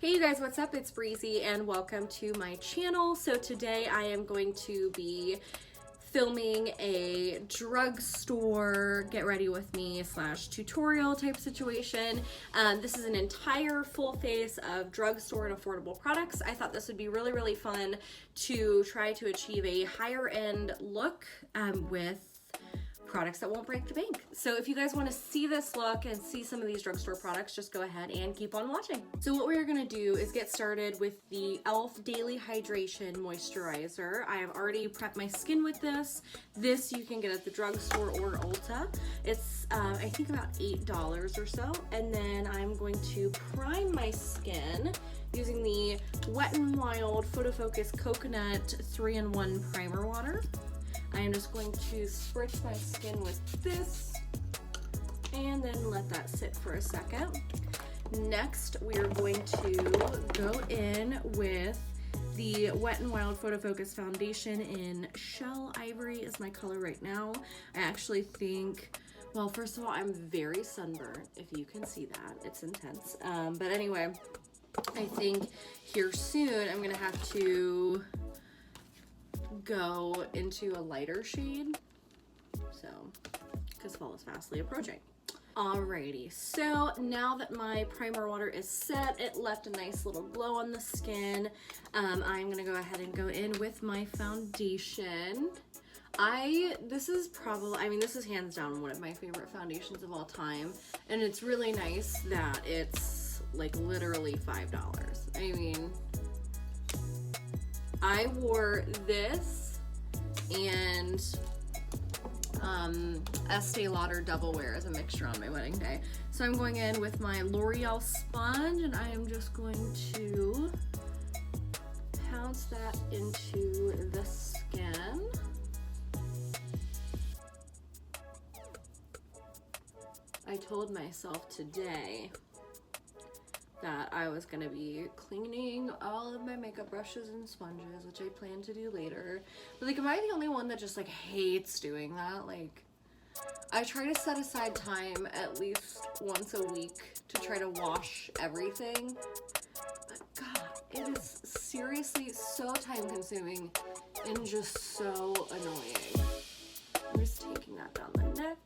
Hey you guys, what's up? It's Breezy and welcome to my channel. So today I am going to be filming a drugstore get ready with me / tutorial type situation. This is an entire full face of drugstore and affordable products. I thought this would be really fun to try to achieve a higher end look with products that won't break the bank. So if you guys want to see this look and see some of these drugstore products, just go ahead and keep on watching. So what we're going to do is get started with the e.l.f. Daily Hydration Moisturizer. I have already prepped my skin with this. This you can get at the drugstore or Ulta. It's I think about $8 or so. And then I'm going to prime my skin using the Wet n Wild Photofocus Coconut 3-in-1 Primer Water. I am just going to spritz my skin with this and then let that sit for a second. Next, we are going to go in with the Wet n Wild Photofocus Foundation in Shell Ivory is my color right now. I actually think, well, first of all, I'm very sunburned, if you can see that. It's intense. But anyway, I think here soon I'm gonna have to go into a lighter shade, so because fall is fastly approaching. Alrighty, so now that my primer water is set, it left a nice little glow on the skin. I'm gonna go ahead and go in with my foundation. This is hands down one of my favorite foundations of all time, and it's really nice that it's like literally $5. I mean, I wore this and Estee Lauder Double Wear as a mixture on my wedding day. So I'm going in with my Loreal sponge and I am just going to pounce that into the skin. I told myself today that I was gonna be cleaning all of my makeup brushes and sponges, which I plan to do later. But like, am I the only one that just like hates doing that? Like, I try to set aside time at least once a week to try to wash everything. But God, it is seriously so time consuming and just so annoying. I'm just taking that down the neck.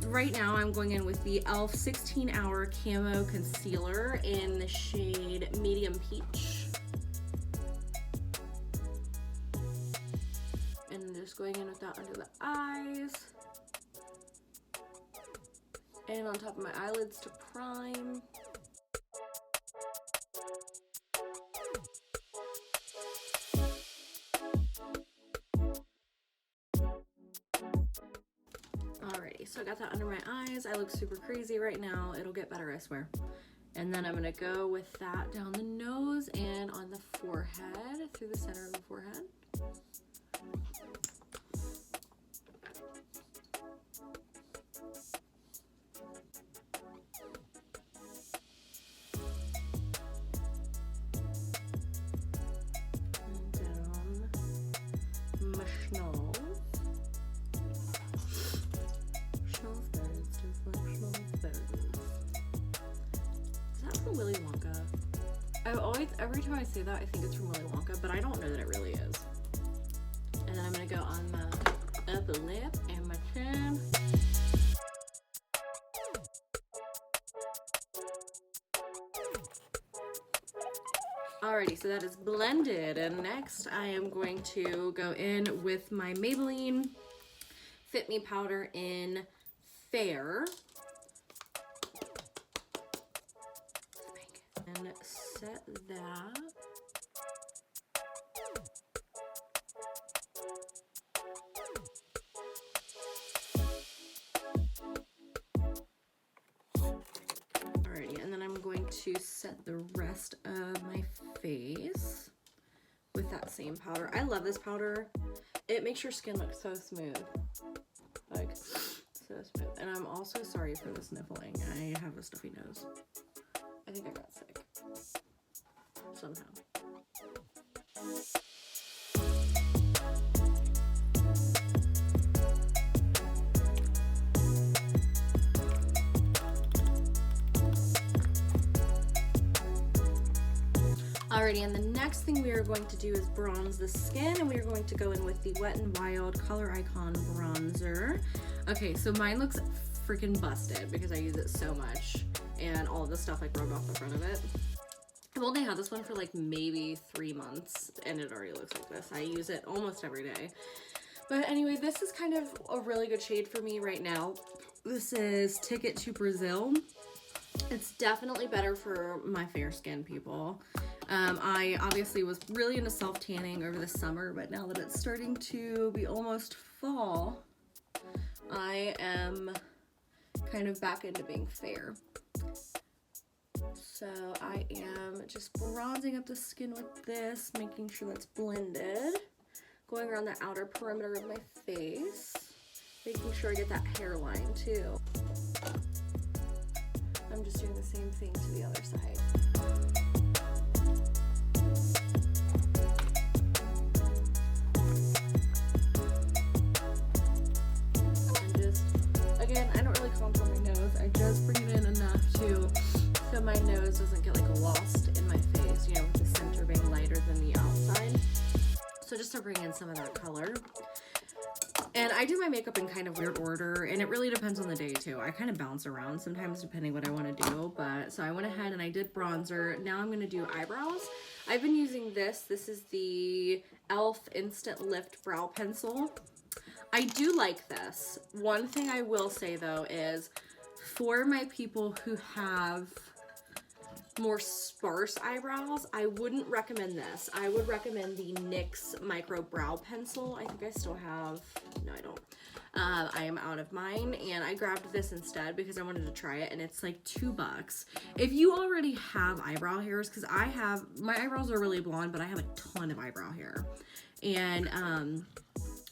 Right now I'm going in with the e.l.f. 16-Hour Camo Concealer in the shade Medium Peach. And just going in with that under the eyes. And on top of my eyelids to prime. Alrighty, so I got that under my eyes. I look super crazy right now. It'll get better, I swear. And then I'm gonna go with that down the nose and on the forehead, through the center of the forehead. And down my schnoz. Willy Wonka. Every time I say that, I think it's from Willy Wonka, but I don't know that it really is. And then I'm gonna go on my upper lip and my chin. Alrighty, so that is blended, and next I am going to go in with my Maybelline Fit Me powder in Fair. And set that. to set the rest of my face with that same powder. I love this powder. It makes your skin look so smooth. Like, so smooth. And I'm also sorry for the sniffling. I have a stuffy nose. I think I got sick. Somehow. Alrighty, and the next thing we are going to do is bronze the skin, and we are going to go in with the Wet n Wild Color Icon bronzer. Okay, so mine looks freaking busted because I use it so much, and all of the stuff like rubbed off the front of it. I've only had this one for like maybe 3 months, and it already looks like this. I use it almost every day. But anyway, this is kind of a really good shade for me right now. This is Ticket to Brazil. It's definitely better for my fair skin people. I obviously was really into self-tanning over the summer, but now that it's starting to be almost fall, I am kind of back into being fair. So I am just bronzing up the skin with this, making sure that's blended, going around the outer perimeter of my face, making sure I get that hairline too. I'm just doing the same thing to the other side. Again, I don't really contour my nose. I just bring it in enough so my nose doesn't get like lost in my face, you know, with the center being lighter than the outside. So just to bring in some of that color. And I do my makeup in kind of weird order, and it really depends on the day too. I kind of bounce around sometimes depending what I want to do, but so I went ahead and I did bronzer. Now I'm going to do eyebrows. I've been using this. This is the e.l.f. Instant Lift Brow Pencil. I do like this. One thing I will say though is for my people who have more sparse eyebrows, I wouldn't recommend this. I would recommend the NYX Micro Brow Pencil. I think I still have, no I don't. I am out of mine, and I grabbed this instead because I wanted to try it, and it's like $2. If you already have eyebrow hairs, because my eyebrows are really blonde, but I have a ton of eyebrow hair. And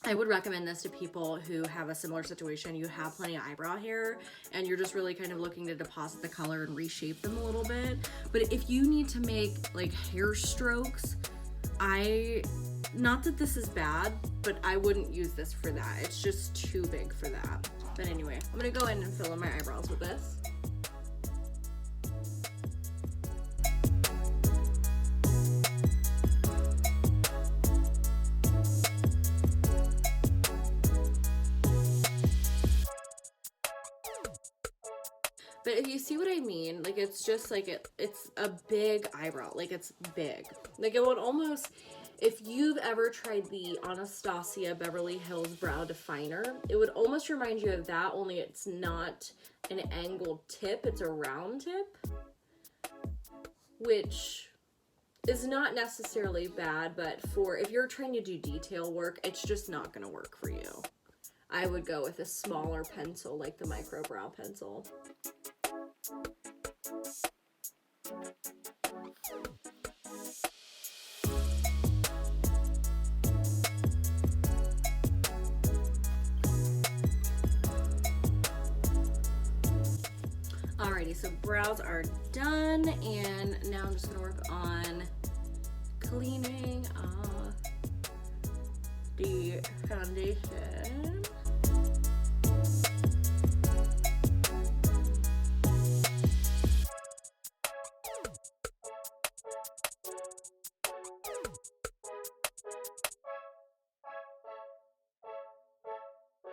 I would recommend this to people who have a similar situation. You have plenty of eyebrow hair and you're just really kind of looking to deposit the color and reshape them a little bit. But if you need to make like hair strokes, not that this is bad, but I wouldn't use this for that. It's just too big for that. But anyway, I'm gonna go in and fill in my eyebrows with this. But if you see what I mean, like it's just like it's a big eyebrow, like it's big. Like it would almost, if you've ever tried the Anastasia Beverly Hills Brow Definer, it would almost remind you of that, only it's not an angled tip, it's a round tip, which is not necessarily bad, but for if you're trying to do detail work, it's just not gonna work for you. I would go with a smaller pencil like the Micro Brow Pencil. Alrighty, so brows are done, and now I'm just gonna work on cleaning the foundation.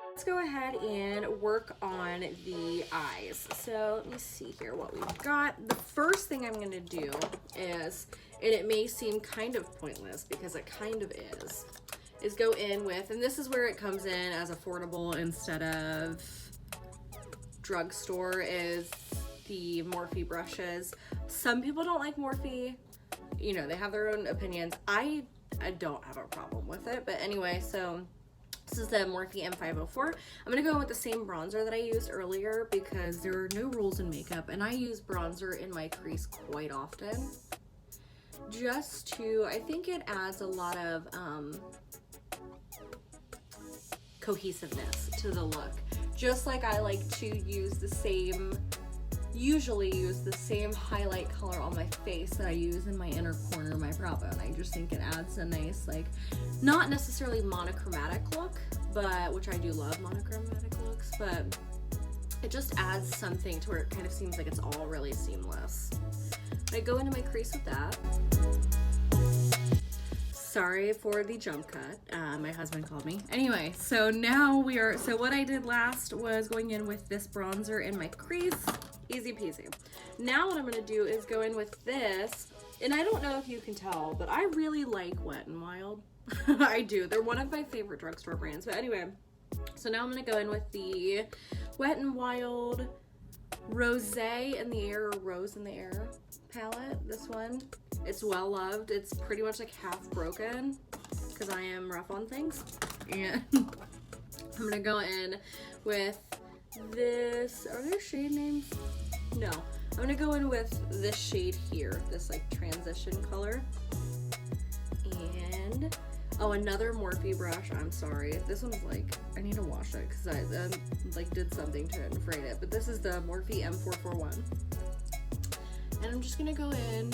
Let's go ahead and work on the eyes. So let me see here what we've got. The first thing I'm gonna do is, and it may seem kind of pointless because it kind of is go in with, and this is where it comes in as affordable instead of drugstore, is the Morphe brushes. Some people don't like Morphe. You know, they have their own opinions. I don't have a problem with it, but anyway, so This is the Morphe M504. I'm gonna go in with the same bronzer that I used earlier because there are no rules in makeup, and I use bronzer in my crease quite often. Just to, I think it adds a lot of cohesiveness to the look. Just like I like to use the same, usually use the same highlight color on my face that I use in my inner corner of my brow bone. I just think it adds a nice, like, not necessarily monochromatic look, but, which I do love monochromatic looks, but it just adds something to where it kind of seems like it's all really seamless. I go into my crease with that. Sorry for the jump cut. My husband called me. Anyway, so now so what I did last was going in with this bronzer in my crease. Easy peasy. Now what I'm gonna do is go in with this, and I don't know if you can tell, but I really like Wet n Wild. I do. They're one of my favorite drugstore brands. But anyway, so now I'm gonna go in with the Wet n Wild Rosé in the Air, or Rose in the Air palette. This one, it's well loved. It's pretty much like half broken because I am rough on things, and I'm gonna go in with this. Are there shade names? No. I'm gonna go in with this shade here, this like transition color. And oh, another Morphe brush. I'm sorry, this one's like, I need to wash it because I like did something to it and frayed it. But this is the Morphe M441, and I'm just gonna go in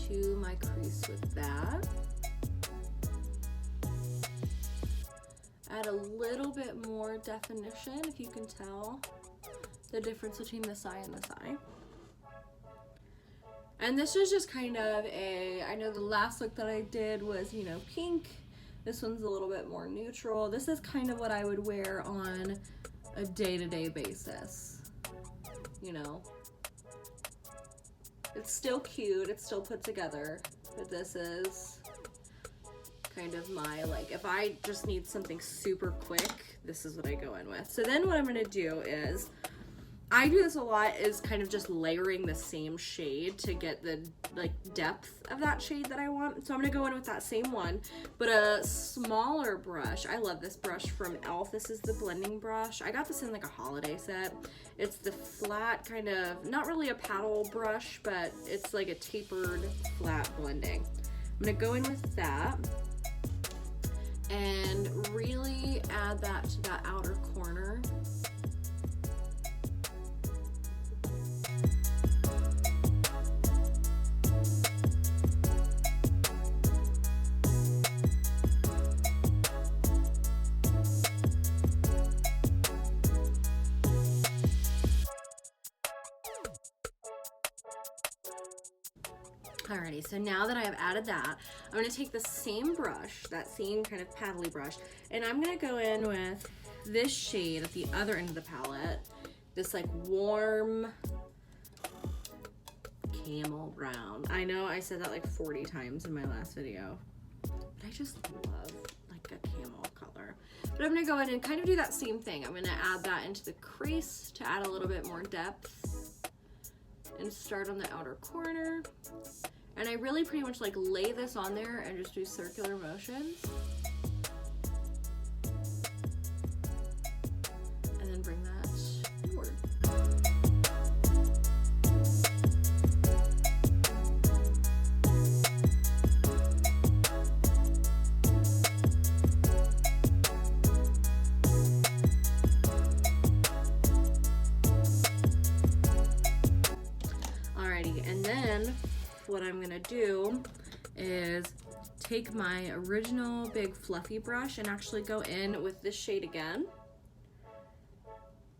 to my crease with that. Add a little bit more definition, if you can tell the difference between this eye and this eye. And this is just kind of I know the last look that I did was, you know, pink. This one's a little bit more neutral. This is kind of what I would wear on a day-to-day basis, you know. It's still cute, it's still put together, but this is kind of my, like, if I just need something super quick, this is what I go in with. So then what I'm gonna do is, I do this a lot, is kind of just layering the same shade to get the like depth of that shade that I want. So I'm gonna go in with that same one, but a smaller brush. I love this brush from e.l.f. This is the blending brush. I got this in like a holiday set. It's the flat kind of, not really a paddle brush, but it's like a tapered flat blending. I'm gonna go in with that and really add that to that outer corner. Alrighty, so now that I have added that, I'm going to take the same brush, that same kind of paddly brush, and I'm going to go in with this shade at the other end of the palette, this like warm camel brown. I know I said that like 40 times in my last video, but I just love like a camel color. But I'm going to go in and kind of do that same thing. I'm going to add that into the crease to add a little bit more depth and start on the outer corner. And I really pretty much like lay this on there and just do circular motions. And then bring that inward. Alrighty, and then what I'm gonna do is take my original big fluffy brush and actually go in with this shade again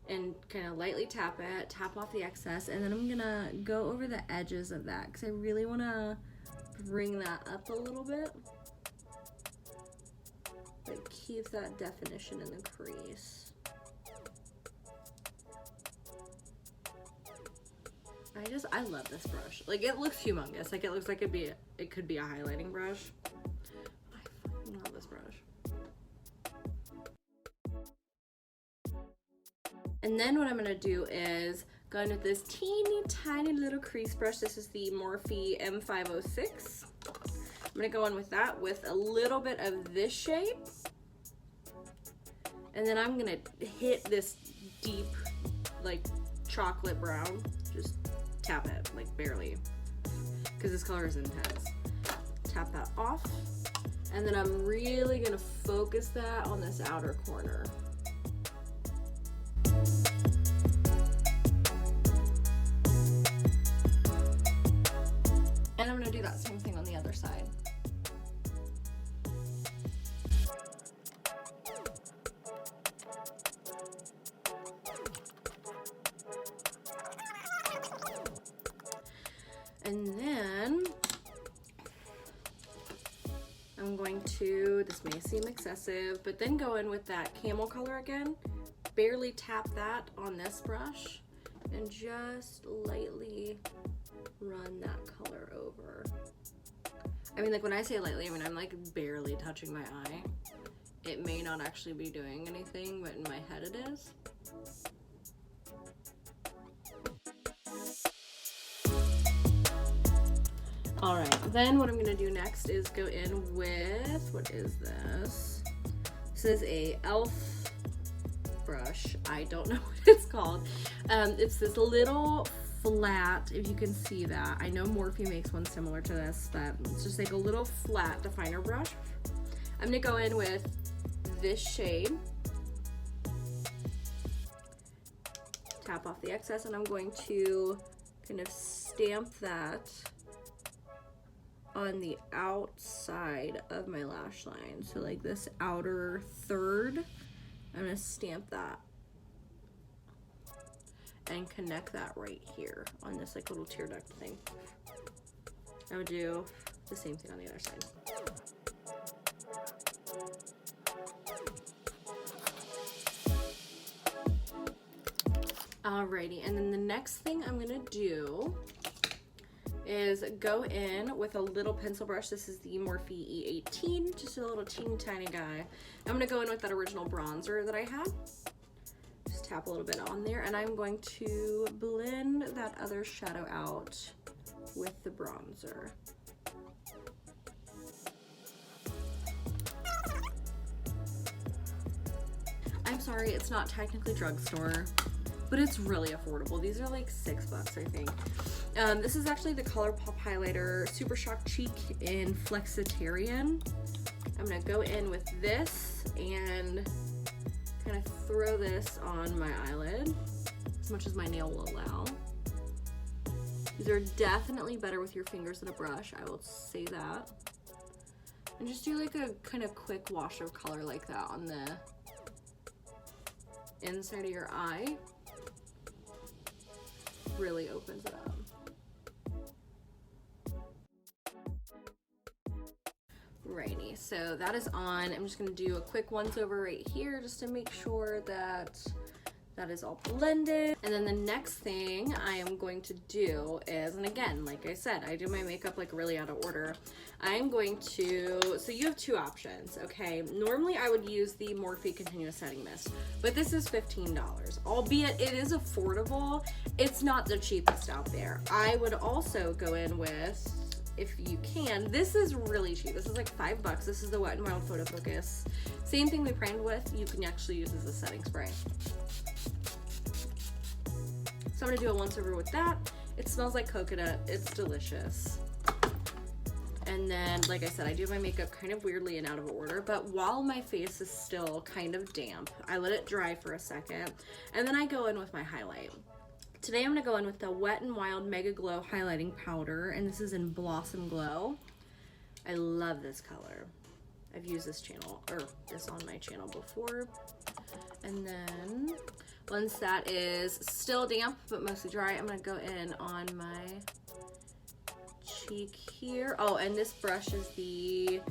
and kind of lightly tap it, tap off the excess, and then I'm gonna go over the edges of that because I really want to bring that up a little bit, but keep that definition in the crease. I love this brush. Like, it looks humongous. Like, it looks like it could be a highlighting brush. I fucking love this brush. And then what I'm gonna do is go in with this teeny tiny little crease brush. This is the Morphe M506. I'm gonna go in with that with a little bit of this shade. And then I'm gonna hit this deep, like, chocolate brown. Just tap it, like, barely, because this color is intense. Tap that off. And then I'm really gonna focus that on this outer corner. And I'm gonna do that same thing on the other side. And then I'm going to, this may seem excessive, but then go in with that camel color again. Barely tap that on this brush and just lightly run that color over. I mean, like, when I say lightly, I mean, I'm like barely touching my eye. It may not actually be doing anything, but in my head it is. All right, then what I'm gonna do next is go in with, what is this? This is a e.l.f. brush. I don't know what it's called. It's this little flat, if you can see that. I know Morphe makes one similar to this, but it's just like a little flat definer brush. I'm gonna go in with this shade, tap off the excess, and I'm going to kind of stamp that on the outside of my lash line. So like this outer third, I'm gonna stamp that and connect that right here on this like little tear duct thing. I would do the same thing on the other side. Alrighty, and then the next thing I'm gonna do is go in with a little pencil brush. This is the Morphe E18, just a little teeny tiny guy. I'm gonna go in with that original bronzer that I had. Just tap a little bit on there, and I'm going to blend that other shadow out with the bronzer. I'm sorry, it's not technically drugstore, but it's really affordable. These are like $6, I think. This is actually the ColourPop highlighter Super Shock Cheek in Flexitarian. I'm gonna go in with this and kind of throw this on my eyelid as much as my nail will allow. These are definitely better with your fingers than a brush, I will say that. And just do like a kind of quick wash of color like that on the inside of your eye. Really opens it up. Righty, so that is on. I'm just gonna do a quick once over right here just to make sure that that is all blended. And then the next thing I am going to do is, and again, like I said, I do my makeup like really out of order. I'm going to, so you have two options, okay? Normally I would use the Morphe Continuous Setting Mist, but this is $15, albeit it is affordable. It's not the cheapest out there. I would also go in with, if you can, this is really cheap. This is like $5. This is the Wet n Wild Photofocus. Same thing we primed with, you can actually use as a setting spray. So I'm gonna do a once over with that. It smells like coconut, it's delicious. And then, like I said, I do my makeup kind of weirdly and out of order, but while my face is still kind of damp, I let it dry for a second, and then I go in with my highlight. Today I'm gonna go in with the Wet n Wild MegaGlo highlighting powder, and this is in Blossom Glow. I love this color. I've used this on my channel before. And then, once that is still damp but mostly dry, I'm gonna go in on my cheek here. Oh, and this brush is the,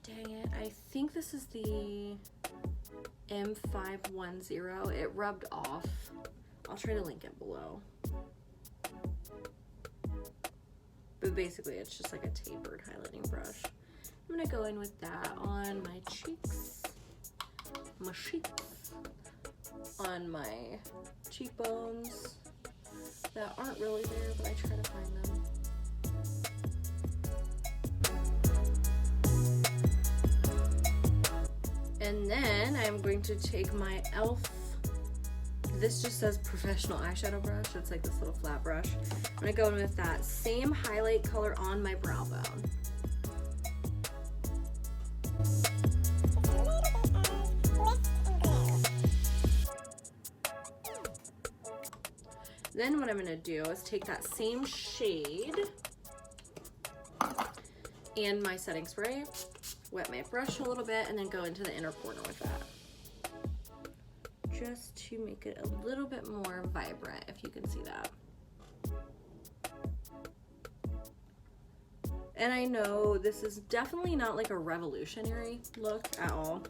dang it, I think this is the M510. It rubbed off. I'll try to link it below. But basically it's just like a tapered highlighting brush. I'm gonna go in with that on my cheeks, on my cheekbones that aren't really there, but I try to find them. And then I'm going to take my e.l.f. This just says professional eyeshadow brush. It's like this little flat brush. I'm gonna go in with that same highlight color on my brow bone. Then what I'm gonna do is take that same shade and my setting spray, wet my brush a little bit, and then go into the inner corner with that. Just to make it a little bit more vibrant, if you can see that. And I know this is definitely not like a revolutionary look at all,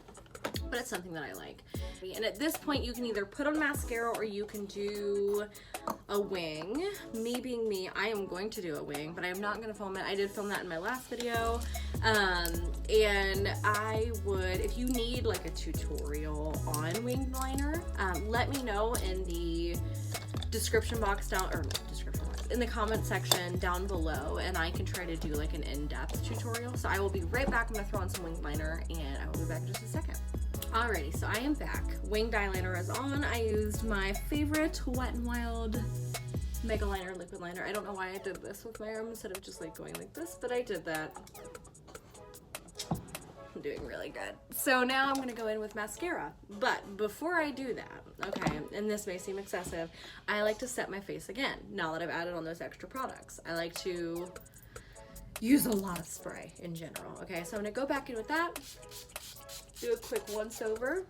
but it's something that I like. And at this point, you can either put on mascara or you can do a wing. Me being me, I am going to do a wing, but I'm not going to film it. I did film that in my last video. And I would, if you need like a tutorial on winged liner, let me know in the description box down, or not description box, in the comment section down below, and I can try to do like an in-depth tutorial. So I will be right back. I'm going to throw on some winged liner, and I will be back in just a second. Alrighty, so I am back. Winged eyeliner is on. I used my favorite Wet n Wild Megaliner liquid liner. I don't know why I did this with my arm instead of just like going like this, but I did that. I'm doing really good. So now I'm gonna go in with mascara. But before I do that, okay, and this may seem excessive, I like to set my face again, now that I've added on those extra products. I like to use a lot of spray in general, okay? So I'm gonna go back in with that, do a quick once over,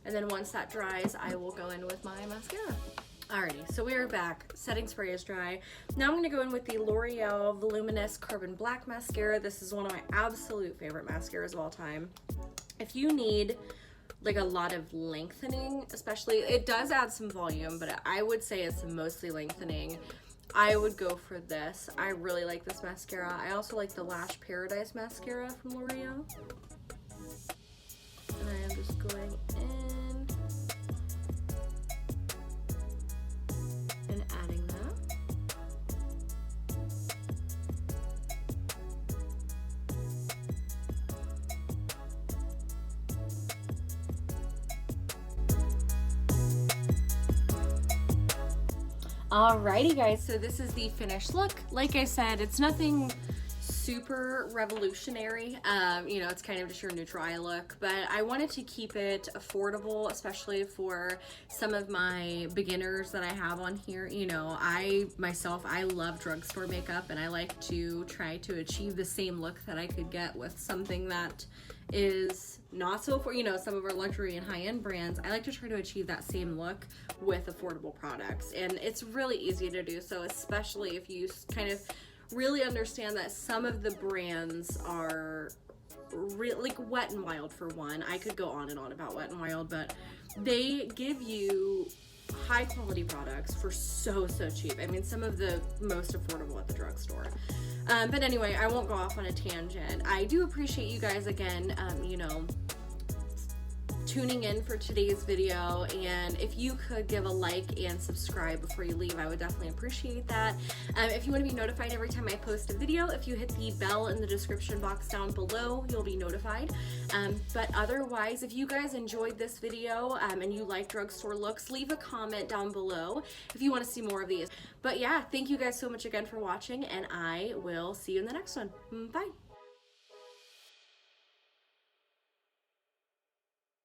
and then once that dries, I will go in with my mascara. Alrighty, so we are back. Setting spray is dry. Now I'm going to go in with the L'Oreal Voluminous Carbon Black Mascara. This is one of my absolute favorite mascaras of all time. If you need like a lot of lengthening, especially, it does add some volume, but I would say it's mostly lengthening. I would go for this. I really like this mascara. I also like the Lash Paradise mascara from L'Oreal. And I am just going in and adding that. Alrighty guys, so this is the finished look. Like I said, it's nothing super revolutionary. You know, it's kind of just your neutral eye look, but I wanted to keep it affordable, especially for some of my beginners that I have on here. You know, I love drugstore makeup, and I like to try to achieve the same look that I could get with something that is not so, for, you know, some of our luxury and high-end brands. I like to try to achieve that same look with affordable products, and it's really easy to do so, especially if you kind of really understand that some of the brands are really, like Wet n Wild for one. I could go on and on about Wet n Wild, but they give you high quality products for so cheap. I mean, some of the most affordable at the drugstore. But anyway, I won't go off on a tangent. I do appreciate you guys again, you know, tuning in for today's video, and if you could give a like and subscribe before you leave, I would definitely appreciate that. If you want to be notified every time I post a video, if you hit the bell in the description box down below, you'll be notified. But otherwise, if you guys enjoyed this video and you like drugstore looks, leave a comment down below if you want to see more of these. But yeah, thank you guys so much again for watching, and I will see you in the next one. Bye.